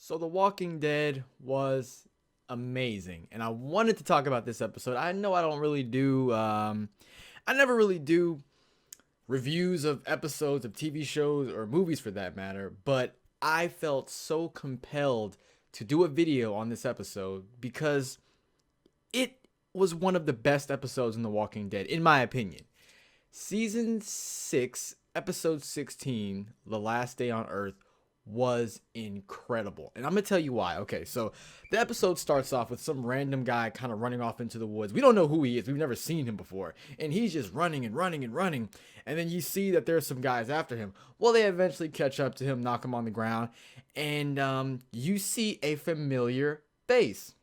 So The Walking Dead was amazing, and I wanted to talk about this episode. I know I don't really do, I never really do reviews of episodes of TV shows or movies for that matter, but I felt so compelled to do a video on this episode because it was one of the best episodes in The Walking Dead, in my opinion. Season 6, episode 16, The Last Day on Earth, was incredible. And I'm going to tell you why. Okay, so the episode starts off with some random guy kind of running off into the woods. We don't know who he is. We've never seen him before. And he's just running and running and running. And then you see that there's some guys after him. Well, they eventually catch up to him, knock him on the ground. And you see a familiar face.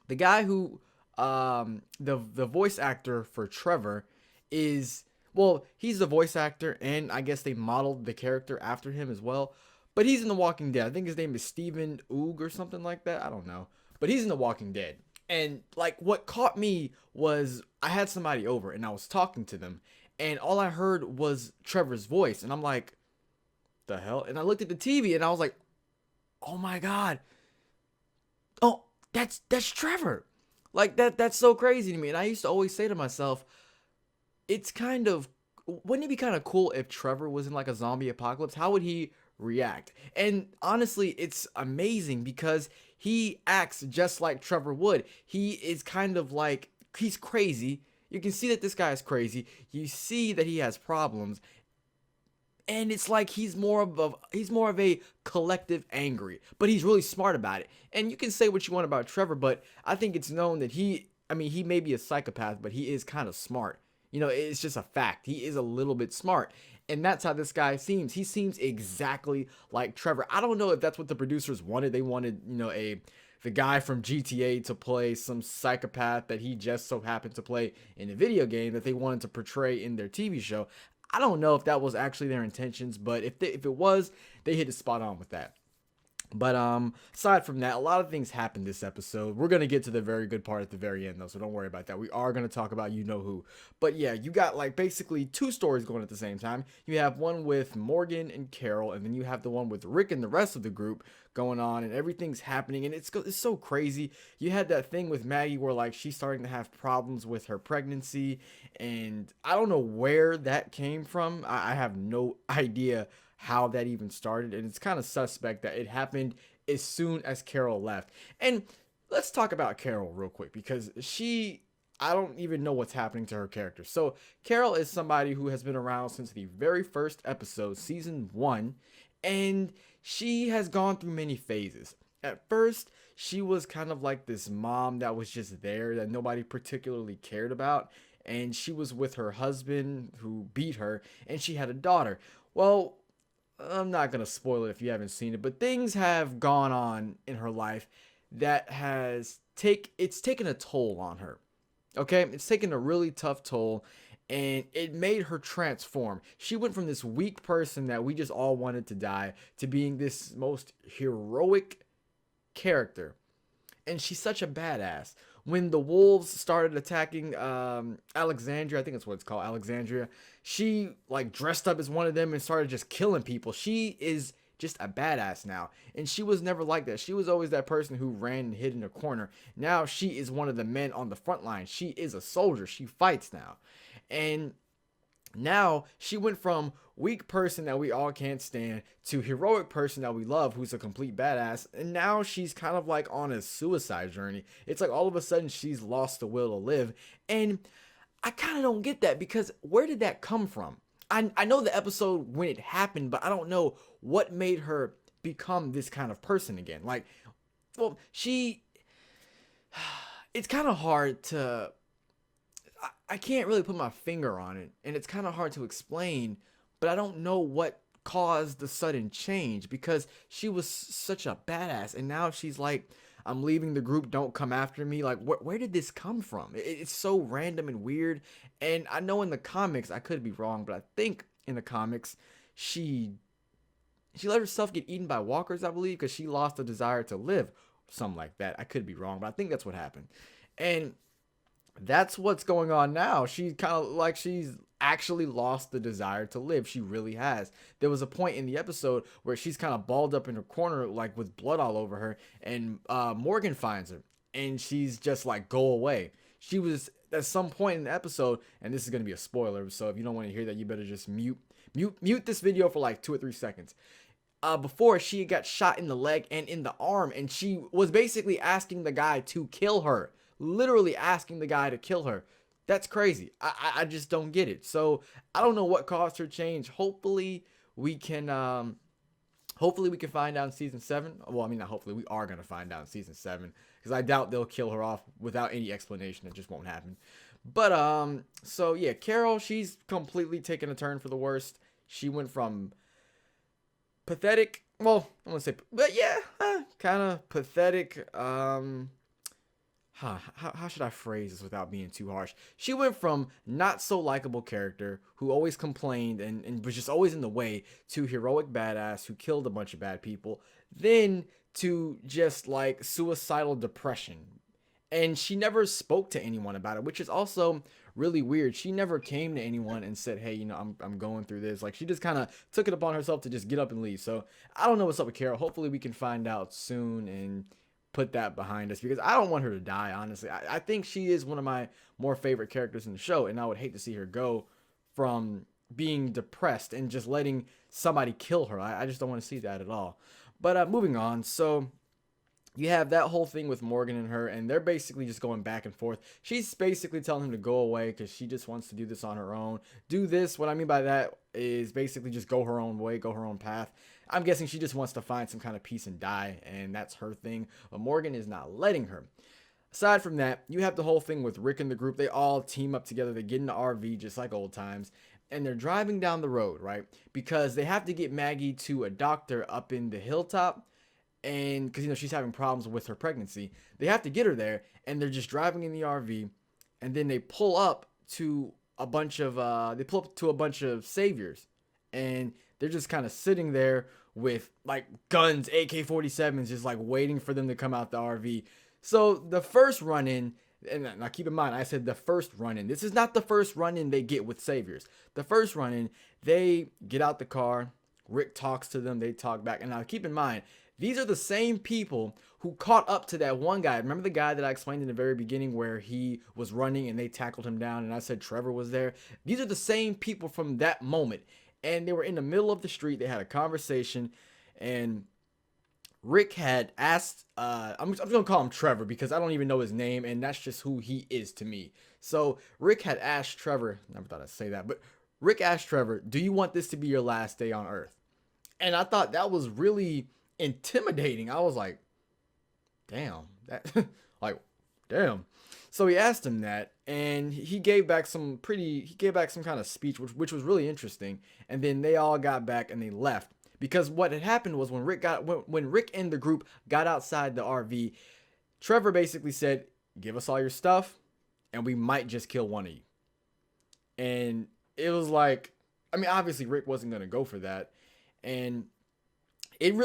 The guy who, the voice actor for Trevor is, well, he's the voice actor, and I guess they modeled the character after him as well. But he's in The Walking Dead. I think his name is Steven Oog or something like that. I don't know. But he's in The Walking Dead. And like what caught me was I had somebody over and I was talking to them, and all I heard was Trevor's voice, and I'm like, the hell? And I looked at the TV and I was like, oh my god. Oh, that's Trevor. Like that's so crazy to me. And I used to always say to myself, it's kind of, wouldn't it be kind of cool if Trevor was in like a zombie apocalypse? How would he react? And honestly, it's amazing because he acts just like Trevor would. He is kind of like, he's crazy. You can see that this guy is crazy. You see that he has problems, and it's like he's more of a collective angry, but he's really smart about it. And you can say what you want about Trevor, but I think it's known that he may be a psychopath, but he is kind of smart. It's just a fact. He is a little bit smart. And that's how this guy seems. He seems exactly like Trevor. I don't know if that's what the producers wanted. They wanted, the guy from GTA to play some psychopath that he just so happened to play in a video game that they wanted to portray in their TV show. I don't know if that was actually their intentions, but if it was, they hit it spot on with that. But aside from that, a lot of things happened this episode. We're gonna get to the very good part at the very end though, so don't worry about that. We are gonna talk about you know who. But yeah, you got like basically two stories going at the same time. You have one with Morgan and Carol, and then you have the one with Rick and the rest of the group going on, and everything's happening, and it's so crazy. You had that thing with Maggie where like she's starting to have problems with her pregnancy, and I don't know where that came from. I have no idea how that even started, and it's kind of suspect that it happened as soon as Carol left. And let's talk about Carol real quick because I don't even know what's happening to her character. So Carol is somebody who has been around since the very first episode, season 1, and she has gone through many phases. At first, she was kind of like this mom that was just there that nobody particularly cared about, and she was with her husband who beat her, and she had a daughter. Well, I'm not gonna spoil it if you haven't seen it, but things have gone on in her life that it's taken a toll on her. Okay, it's taken a really tough toll, and it made her transform. She went from this weak person that we just all wanted to die to being this most heroic character, and she's such a badass. When the wolves started attacking Alexandria, I think that's what it's called, Alexandria, she like dressed up as one of them and started just killing people. She is just a badass now, and she was never like that. She was always that person who ran and hid in a corner. Now she is one of the men on the front line. She is a soldier. She fights now, and now she went from weak person that we all can't stand to heroic person that we love who's a complete badass, and now she's kind of like on a suicide journey. It's like all of a sudden she's lost the will to live, and I kind of don't get that because where did that come from? I know the episode when it happened, but I don't know what made her become this kind of person again. Like, well, it's kind of hard to, I can't really put my finger on it, and it's kind of hard to explain, but I don't know what caused the sudden change because she was such a badass, and now she's like, I'm leaving the group, don't come after me. Like, where did this come from? It's so random and weird. And I know in the comics, I could be wrong, but I think in the comics, she let herself get eaten by walkers, I believe, because she lost the desire to live, something like that. I could be wrong, but I think that's what happened. And that's what's going on now. She's kind of like she's actually lost the desire to live. She really has. There was a point in the episode where she's kind of balled up in her corner, like with blood all over her, and Morgan finds her, and she's just like, "Go away." She was at some point in the episode, and this is gonna be a spoiler, so if you don't want to hear that, you better just mute this video for like 2 or 3 seconds. Before she got shot in the leg and in the arm, and she was basically asking the guy to kill her, literally asking the guy to kill her. That's crazy. I just don't get it. So I don't know what caused her change. Hopefully we can find out in season 7. Well, I mean, not hopefully, we are gonna find out in season 7, because I doubt they'll kill her off without any explanation. It just won't happen. But so yeah, Carol, she's completely taken a turn for the worst. She went from pathetic, well, I want to say, but yeah, kind of pathetic. How should I phrase this without being too harsh? She went from not so likable character who always complained and was just always in the way, to heroic badass who killed a bunch of bad people, then to just like suicidal depression. And she never spoke to anyone about it, which is also really weird. She never came to anyone and said, "Hey, I'm going through this." Like, she just kind of took it upon herself to just get up and leave. So I don't know what's up with Carol. Hopefully we can find out soon and put that behind us, because I don't want her to die, honestly. I think she is one of my more favorite characters in the show, and I would hate to see her go from being depressed and just letting somebody kill her. I just don't want to see that at all. But moving on. So you have that whole thing with Morgan and her, and they're basically just going back and forth. She's basically telling him to go away because she just wants to do this on her own. Do this. What I mean by that is basically just go her own way, go her own path. I'm guessing she just wants to find some kind of peace and die, and that's her thing. But Morgan is not letting her. Aside from that, you have the whole thing with Rick and the group. They all team up together. They get in the RV just like old times, and they're driving down the road, right? Because they have to get Maggie to a doctor up in the hilltop. And because she's having problems with her pregnancy, they have to get her there, and they're just driving in the RV, and then they pull up to a bunch of saviors, and they're just kind of sitting there with like guns, AK-47s, just like waiting for them to come out the RV. So the first run in, and now keep in mind, I said the first run in. This is not the first run in they get with saviors. The first run in, they get out the car. Rick talks to them. They talk back. And now keep in mind, these are the same people who caught up to that one guy. Remember the guy that I explained in the very beginning where he was running and they tackled him down and I said Trevor was there? These are the same people from that moment. And they were in the middle of the street. They had a conversation, and Rick had asked, I'm just going to call him Trevor because I don't even know his name, and that's just who he is to me. So Rick had asked Trevor, never thought I'd say that, but Rick asked Trevor, "Do you want this to be your last day on Earth?" And I thought that was really intimidating. I was like, damn, that like, damn. So he asked him that, and he gave back some kind of speech, which was really interesting. And then they all got back and they left, because what had happened was when Rick and the group got outside the RV, Trevor basically said, "Give us all your stuff, and we might just kill one of you." And it was like, I mean, obviously Rick wasn't gonna go for that, and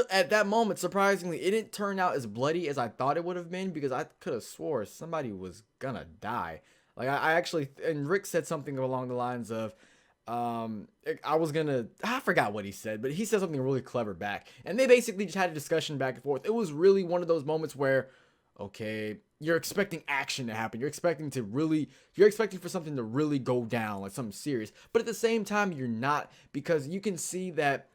at that moment, surprisingly, it didn't turn out as bloody as I thought it would have been, because I could have swore somebody was gonna die. Like I actually, and Rick said something along the lines of, I forgot what he said, but he said something really clever back. And they basically just had a discussion back and forth. It was really one of those moments where, okay, you're expecting action to happen. You're expecting for something to really go down, like something serious. But at the same time, you're not, because you can see that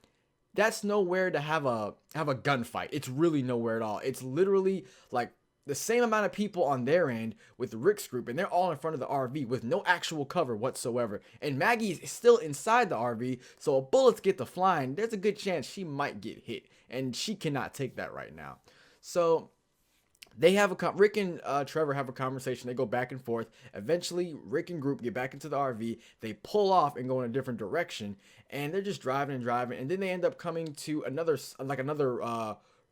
that's nowhere to have a gunfight. It's really nowhere at all. It's literally like the same amount of people on their end with Rick's group, and they're all in front of the RV with no actual cover whatsoever. And Maggie is still inside the RV, so if bullets get to flying, there's a good chance she might get hit, and she cannot take that right now. So they have Rick and Trevor have a conversation. They go back and forth. Eventually, Rick and group get back into the RV. They pull off and go in a different direction, and they're just driving and driving. And then they end up coming to another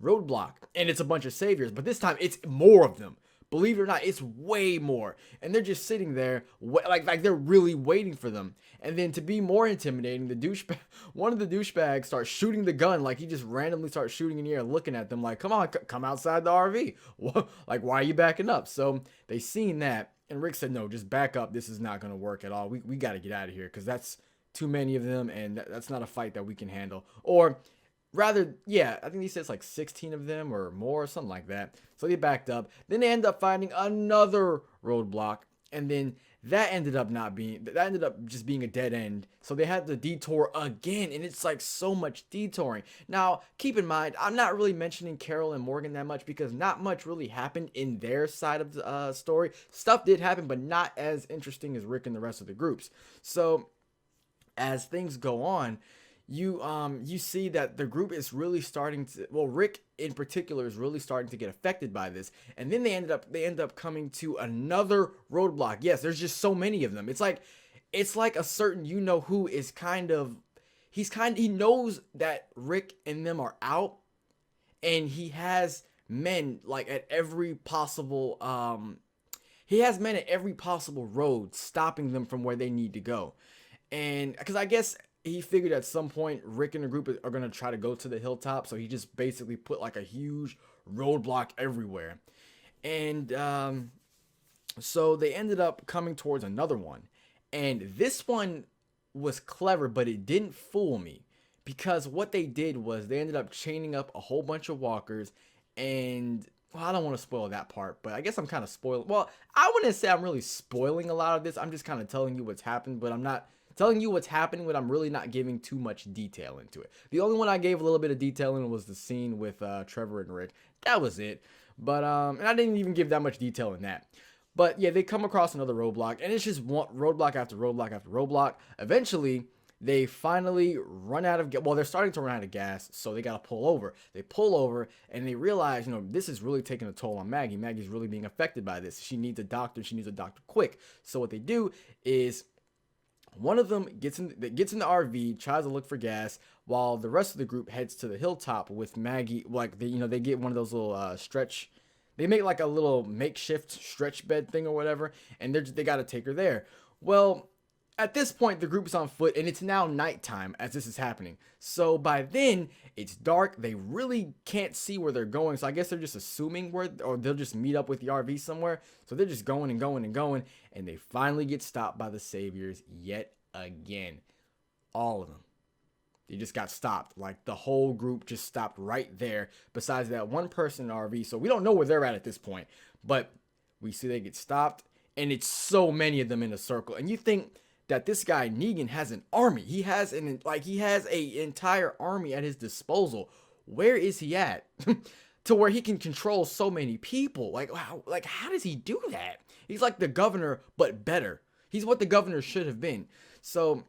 roadblock, and it's a bunch of saviors. But this time, it's more of them. Believe it or not, it's way more. And they're just sitting there, like they're really waiting for them. And then to be more intimidating, one of the douchebags starts shooting the gun, like he just randomly starts shooting in the air, looking at them like, "Come on, come outside the RV." Like, why are you backing up? So they seen that, and Rick said, "No, just back up. This is not gonna work at all. We got to get out of here because that's too many of them, and that's not a fight that we can handle." Or rather, yeah, I think he says like 16 of them or more, something like that. So they backed up. Then they end up finding another roadblock, and then that ended up just being a dead end. So they had to detour again, and it's like so much detouring. Now, keep in mind, I'm not really mentioning Carol and Morgan that much because not much really happened in their side of the story. Stuff did happen, but not as interesting as Rick and the rest of the groups. So as things go on, you see that the group is really starting to, well, Rick in particular is really starting to get affected by this. And then they end up coming to another roadblock. Yes, there's just so many of them. It's like a certain who is he knows that Rick and them are out, and he has men like at every possible road stopping them from where they need to go. And because I guess he figured at some point Rick and the group are going to try to go to the hilltop, so he just basically put like a huge roadblock everywhere. And so they ended up coming towards another one, and this one was clever, but it didn't fool me, because what they did was they ended up chaining up a whole bunch of walkers. And well, I don't want to spoil that part, but I guess I'm kind of spoiling. Well, I wouldn't say I'm really spoiling a lot of this. I'm just kind of telling you what's happened, but I'm not telling you what's happening, but I'm really not giving too much detail into it. The only one I gave a little bit of detail in was the scene with Trevor and Rick. That was it. But and I didn't even give that much detail in that. But yeah, they come across another roadblock, and it's just one roadblock after roadblock after roadblock. Eventually, they finally run out of gas. Well, they're starting to run out of gas, so they got to pull over. They pull over, and they realize, this is really taking a toll on Maggie. Maggie's really being affected by this. She needs a doctor. She needs a doctor quick. So what they do is one of them gets in the RV, tries to look for gas, while the rest of the group heads to the hilltop with Maggie. Like they get one of those little stretch. They make like a little makeshift stretch bed thing or whatever, and they got to take her there. Well, at this point, the group is on foot, and it's now nighttime as this is happening. So by then, it's dark. They really can't see where they're going. So I guess they're just assuming or they'll just meet up with the RV somewhere. So they're just going and going and going, and they finally get stopped by the Saviors yet again. All of them. They just got stopped. Like, the whole group just stopped right there, besides that one person in the RV. So we don't know where they're at this point. But we see they get stopped, and it's so many of them in a circle. And you think that this guy Negan has an army. He has an entire army at his disposal. Where is he at? To where he can control so many people. Like, wow, like how does he do that? He's like the governor, but better. He's what the governor should have been. So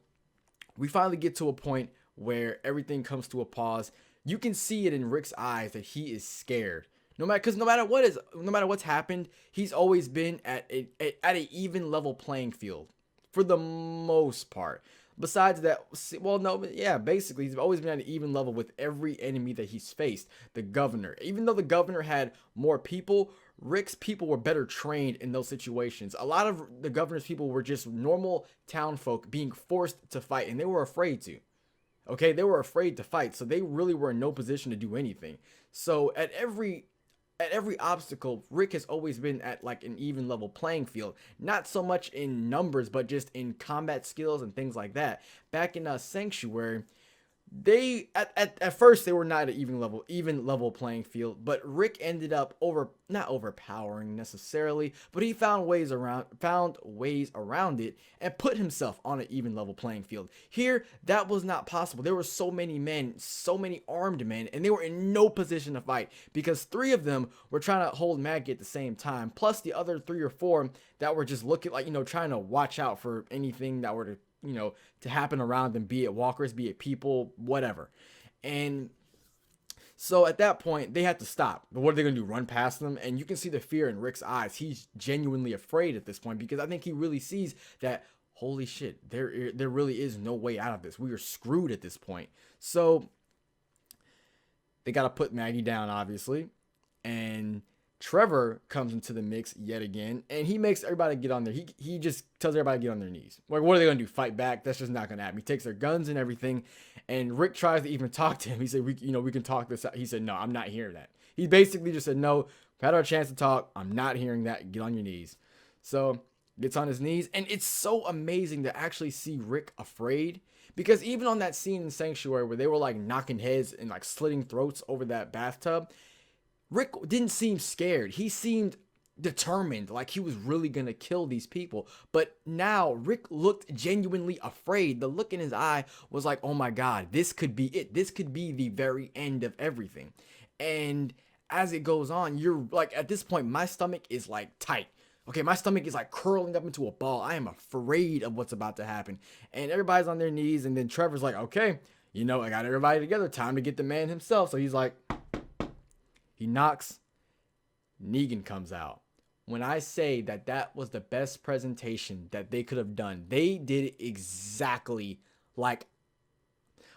we finally get to a point where everything comes to a pause. You can see it in Rick's eyes that he is scared. No matter what's happened, he's always been at an even level playing field for the most part. Besides that, well, no, yeah, basically, he's always been at an even level with every enemy that he's faced. The governor, even though the governor had more people, Rick's people were better trained in those situations. A lot of the governor's people were just normal town folk being forced to fight, and they were afraid to. Okay, they were afraid to fight, so they really were in no position to do anything. So at every obstacle, Rick has always been at like an even level playing field. Not so much in numbers, but just in combat skills and things like that. Back in Sanctuary, they at first they were not at an even level playing field, but Rick ended up not overpowering necessarily, but he found ways around it and put himself on an even level playing field. Here, that was not possible. There were so many men, so many armed men, and they were in no position to fight because 3 of them were trying to hold Maggie at the same time, plus the other 3 or 4 that were just looking like, trying to watch out for anything that were to happen around them, be it walkers, be it people, whatever. And so at that point, they had to stop. But what are they going to do? Run past them? And you can see the fear in Rick's eyes. He's genuinely afraid at this point because I think he really sees that, holy shit, there really is no way out of this. We are screwed at this point. So they got to put Maggie down, obviously. And Trevor comes into the mix yet again, and he makes everybody get on there. He just tells everybody to get on their knees. Like, what are they gonna do? Fight back? That's just not gonna happen. He takes their guns and everything, and Rick tries to even talk to him. He said, we can talk this out. He said, no, I'm not hearing that. He basically just said, no, we've had our chance to talk. I'm not hearing that. Get on your knees. So gets on his knees, and it's so amazing to actually see Rick afraid. Because even on that scene in Sanctuary where they were like knocking heads and like slitting throats over that bathtub, Rick didn't seem scared. He seemed determined, like he was really gonna kill these people. But now Rick looked genuinely afraid. The look in his eye was like, oh my God, this could be it. This could be the very end of everything. And as it goes on, you're like, at this point, my stomach is like tight. Okay, my stomach is like curling up into a ball. I am afraid of what's about to happen. And everybody's on their knees. And then Trevor's like, okay, I got everybody together. Time to get the man himself. So he's like, he knocks. Negan comes out. When I say that that was the best presentation that they could have done, they did it exactly like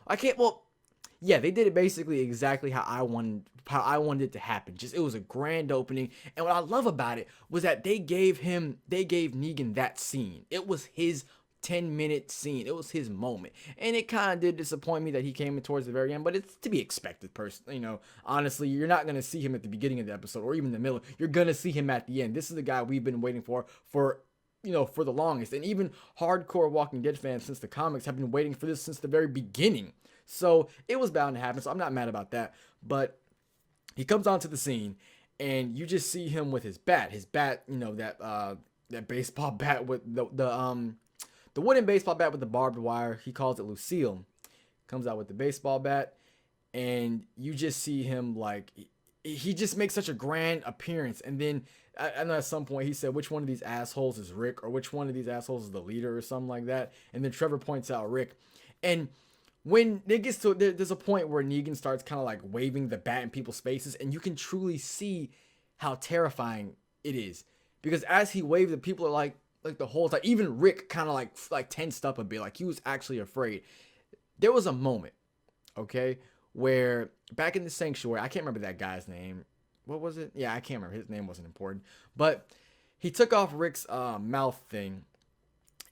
they did it basically exactly how I wanted it to happen. Just, it was a grand opening, and what I love about it was that they gave Negan that scene. It was his 10-minute scene. It was his moment. And it kind of did disappoint me that he came in towards the very end, but it's to be expected, honestly, you're not going to see him at the beginning of the episode or even the middle. You're going to see him at the end. This is the guy we've been waiting for the longest. And even hardcore Walking Dead fans since the comics have been waiting for this since the very beginning. So it was bound to happen. So I'm not mad about that. But he comes onto the scene, and you just see him with his bat. That baseball bat with the wooden baseball bat with the barbed wire. He calls it Lucille. Comes out with the baseball bat, and you just see him like he just makes such a grand appearance. And then I know at some point he said, which one of these assholes is Rick, or which one of these assholes is the leader, or something like that. And then Trevor points out Rick. And when it gets to, there's a point where Negan starts kind of like waving the bat in people's faces, and you can truly see how terrifying it is. Because as he waves it, people are like the whole time, even Rick kind of like tensed up a bit, like he was actually afraid. There was a moment, okay, where back in the Sanctuary, I can't remember that guy's name. What was it? Yeah, I can't remember. His name wasn't important. But he took off Rick's mouth thing,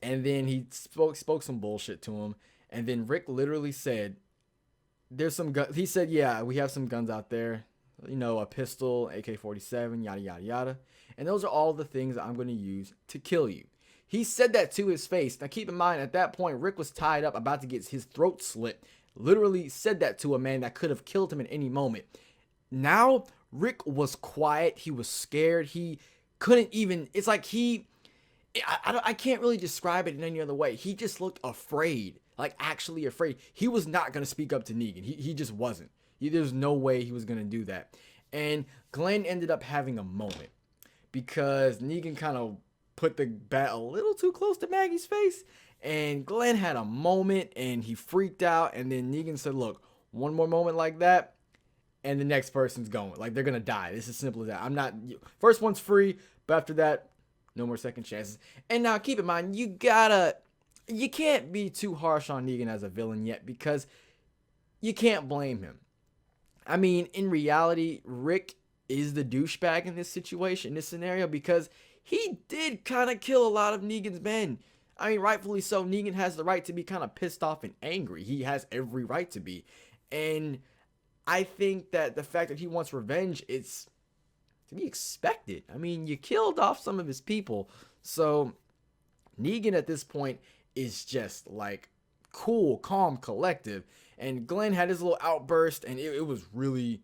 and then he spoke some bullshit to him. And then Rick literally said, there's some guns. He said, yeah, we have some guns out there. A pistol, AK-47, yada, yada, yada. And those are all the things I'm going to use to kill you. He said that to his face. Now, keep in mind, at that point, Rick was tied up, about to get his throat slit. Literally said that to a man that could have killed him at any moment. Now, Rick was quiet. He was scared. He couldn't even, it's like I can't really describe it in any other way. He just looked afraid. Like, actually afraid. He was not going to speak up to Negan. He just wasn't. There's no way he was going to do that. And Glenn ended up having a moment, because Negan kind of put the bat a little too close to Maggie's face, and Glenn had a moment, and he freaked out. And then Negan said, look, one more moment like that, and the next person's going. Like, they're going to die. It's as simple as that. First one's free, but after that, no more second chances. And now, keep in mind, you can't be too harsh on Negan as a villain yet, because you can't blame him. I mean, in reality, Rick is the douchebag in this situation, in this scenario, because he did kind of kill a lot of Negan's men. I mean, rightfully so. Negan has the right to be kind of pissed off and angry. He has every right to be. And I think that the fact that he wants revenge, it's to be expected. I mean, you killed off some of his people. So Negan at this point is just like cool, calm, collective. And Glenn had his little outburst, and it was really,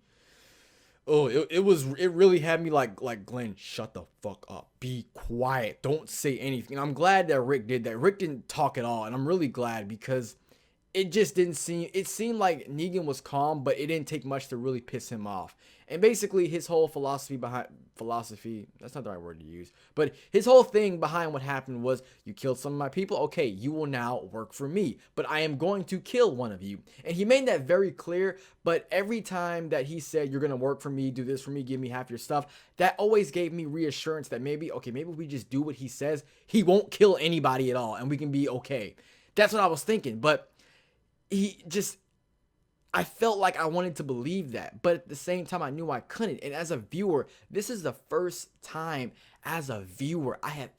it really had me like Glenn, shut the fuck up, be quiet, don't say anything. And I'm glad that Rick did that. Rick didn't talk at all, and I'm really glad, because it just didn't seem, it seemed like Negan was calm, but it didn't take much to really piss him off. And basically his whole philosophy, that's not the right word to use, but his whole thing behind what happened was, you killed some of my people, okay, you will now work for me, but I am going to kill one of you. And he made that very clear, but every time that he said, you're going to work for me, do this for me, give me half your stuff, that always gave me reassurance that maybe we just do what he says, he won't kill anybody at all, and we can be okay. That's what I was thinking. But he just, I felt like I wanted to believe that, but at the same time, I knew I couldn't. And as a viewer, this is the first time as a viewer I have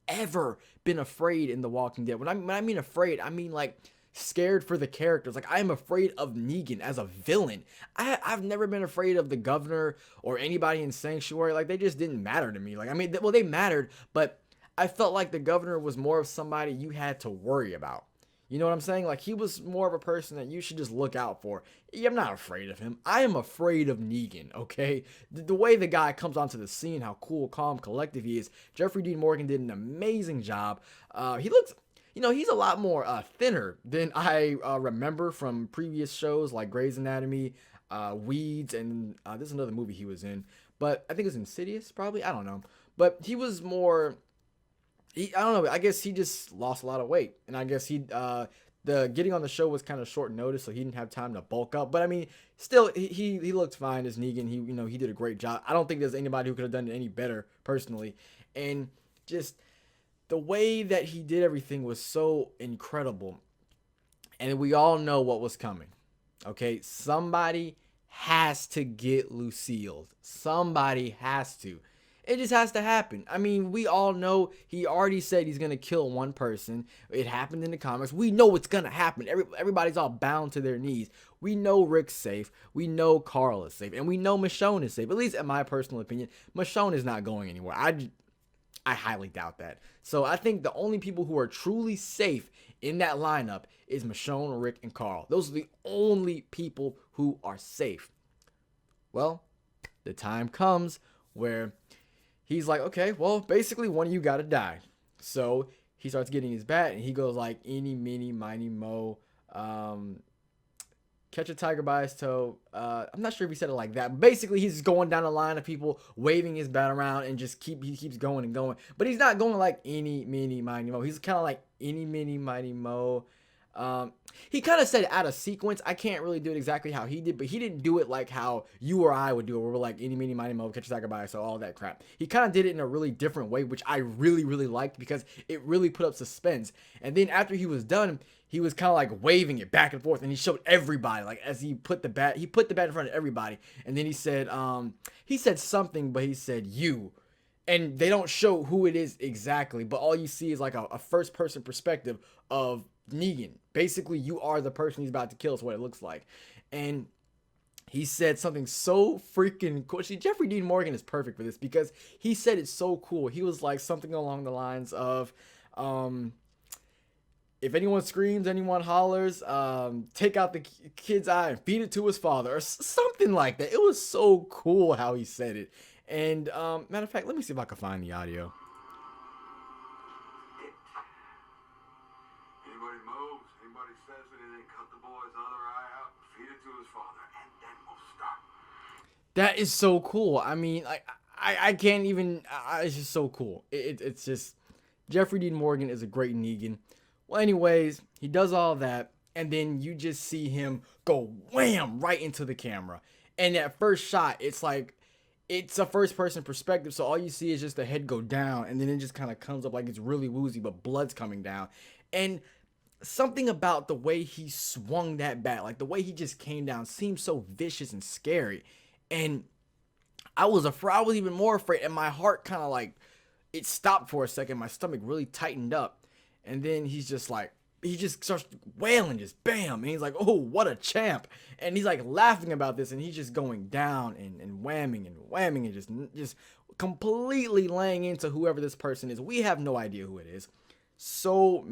ever been afraid in The Walking Dead. When I mean afraid, I mean like scared for the characters. Like I am afraid of Negan as a villain. I've never been afraid of the governor or anybody in Sanctuary. Like they just didn't matter to me. Like I mean, well they mattered, but I felt like the governor was more of somebody you had to worry about. You know what I'm saying? Like he was more of a person that you should just look out for. Yeah, I'm not afraid of him. I am afraid of Negan, okay? The way the guy comes onto the scene, how cool, calm, collective he is. Jeffrey Dean Morgan did an amazing job. He looks, he's a lot more thinner than I remember from previous shows like Grey's Anatomy, Weeds, and there's another movie he was in. But I think it was Insidious, probably. I don't know. But he was more I don't know. I guess he just lost a lot of weight, and I guess the getting on the show was kind of short notice, so he didn't have time to bulk up. But I mean, still, he looked fine as Negan. He did a great job. I don't think there's anybody who could have done it any better personally, and just the way that he did everything was so incredible. And we all know what was coming. Okay, somebody has to get Lucille. Somebody has to. It just has to happen. I mean, we all know he already said he's going to kill one person. It happened in the comics. We know it's going to happen. Everybody's all bound to their knees. We know Rick's safe. We know Carl is safe. And we know Michonne is safe. At least in my personal opinion, Michonne is not going anywhere. I highly doubt that. So I think the only people who are truly safe in that lineup is Michonne, Rick, and Carl. Those are the only people who are safe. Well, the time comes where he's like, okay, well, basically one of you got to die. So he starts getting his bat and he goes like, eeny, meeny, miny, mo, catch a tiger by his toe. I'm not sure if he said it like that. But basically, he's just going down the line of people waving his bat around and he keeps going and going. But he's not going like eeny, meeny, miny, mo. He's kind of like eeny, meeny, miny, mo. He kind of said it out of sequence. I can't really do it exactly how he did, but he didn't do it like how you or I would do it, where we're like, eeny, meeny, miny, mo, catch a tiger by, so all that crap. He kind of did it in a really different way, which I really, really liked because it really put up suspense. And then after he was done, he was kind of like waving it back and forth, and he showed everybody, like as he put the bat in front of everybody. And then he said something, but he said you. And they don't show who it is exactly, but all you see is like a first person perspective of Negan. Basically, you are the person he's about to kill, is what it looks like. And he said something so freaking cool. See, Jeffrey Dean Morgan is perfect for this because he said it's so cool. He was like something along the lines of, if anyone screams, anyone hollers, take out the kid's eye and feed it to his father, or something like that. It was so cool how he said it. And matter of fact, let me see if I can find the audio. Anybody moves, anybody says anything, cut the boy's other eye out, feed it to his father, and then we'll stop. That is so cool. I mean, I can't even. It's just so cool. It's just Jeffrey Dean Morgan is a great Negan. Well, anyways, he does all that, and then you just see him go wham right into the camera. And that first shot, it's like, it's a first person perspective, so all you see is just the head go down, and then it just kind of comes up like it's really woozy, but blood's coming down. And something about the way he swung that bat, like the way he just came down, seemed so vicious and scary. And I was even more afraid, and my heart kind of like, it stopped for a second. My stomach really tightened up. And then he just starts wailing, just bam. And he's like, oh, what a champ. And he's like laughing about this, and he's just going down and whamming and just completely laying into whoever this person is. We have no idea who it is. Sorry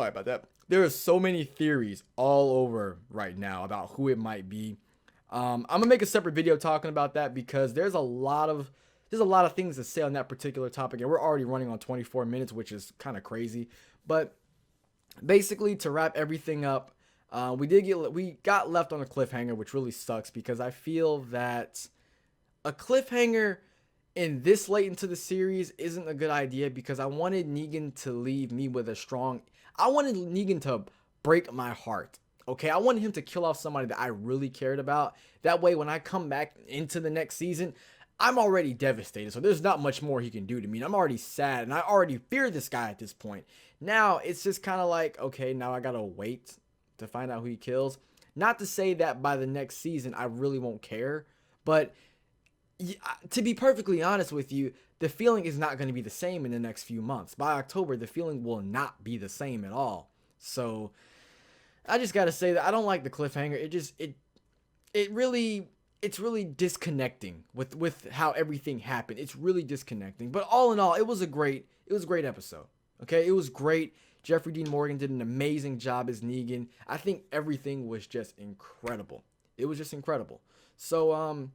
about that. There are so many theories all over right now about who it might be. I'm gonna make a separate video talking about that because there's a lot of things to say on that particular topic, and we're already running on 24 minutes, which is kind of crazy. But basically, to wrap everything up, we got left on a cliffhanger, which really sucks because I feel that a cliffhanger in this late into the series isn't a good idea because I wanted Negan to leave me with I wanted Negan to break my heart. Okay, I wanted him to kill off somebody that I really cared about. That way, when I come back into the next season, I'm already devastated, so there's not much more he can do to me. I'm already sad, and I already fear this guy at this point. Now, it's just kind of like, okay, now I gotta wait to find out who he kills. Not to say that by the next season I really won't care, but to be perfectly honest with you, the feeling is not going to be the same in the next few months. By October, the feeling will not be the same at all. So I just got to say that I don't like the cliffhanger. It's really disconnecting with how everything happened. It's really disconnecting. But all in all, it was a great episode. Okay, it was great. Jeffrey Dean Morgan did an amazing job as Negan. I think everything was just incredible. It was just incredible. So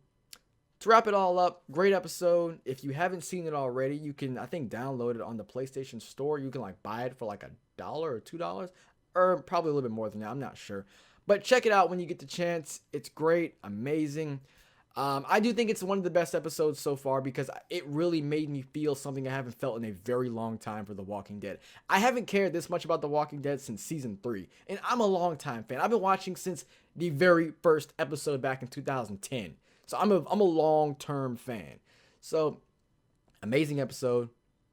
to wrap it all up, great episode. If you haven't seen it already, you can, I think, download it on the PlayStation Store. You can like buy it for like $1 or $2, or probably a little bit more than that. I'm not sure. But check it out when you get the chance. It's great, amazing. I do think it's one of the best episodes so far because it really made me feel something I haven't felt in a very long time for The Walking Dead. I haven't cared this much about The Walking Dead since season 3, and I'm a longtime fan. I've been watching since the very first episode back in 2010. So I'm a long-term fan. So amazing episode,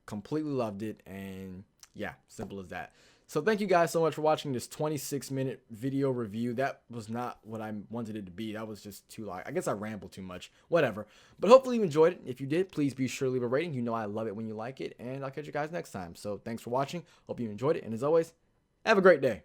completely loved it, and yeah, simple as that. So thank you guys so much for watching this 26-minute video review. That was not what I wanted it to be. That was just too long. I guess I rambled too much. Whatever. But hopefully you enjoyed it. If you did, please be sure to leave a rating. You know I love it when you like it. And I'll catch you guys next time. So thanks for watching. Hope you enjoyed it. And as always, have a great day.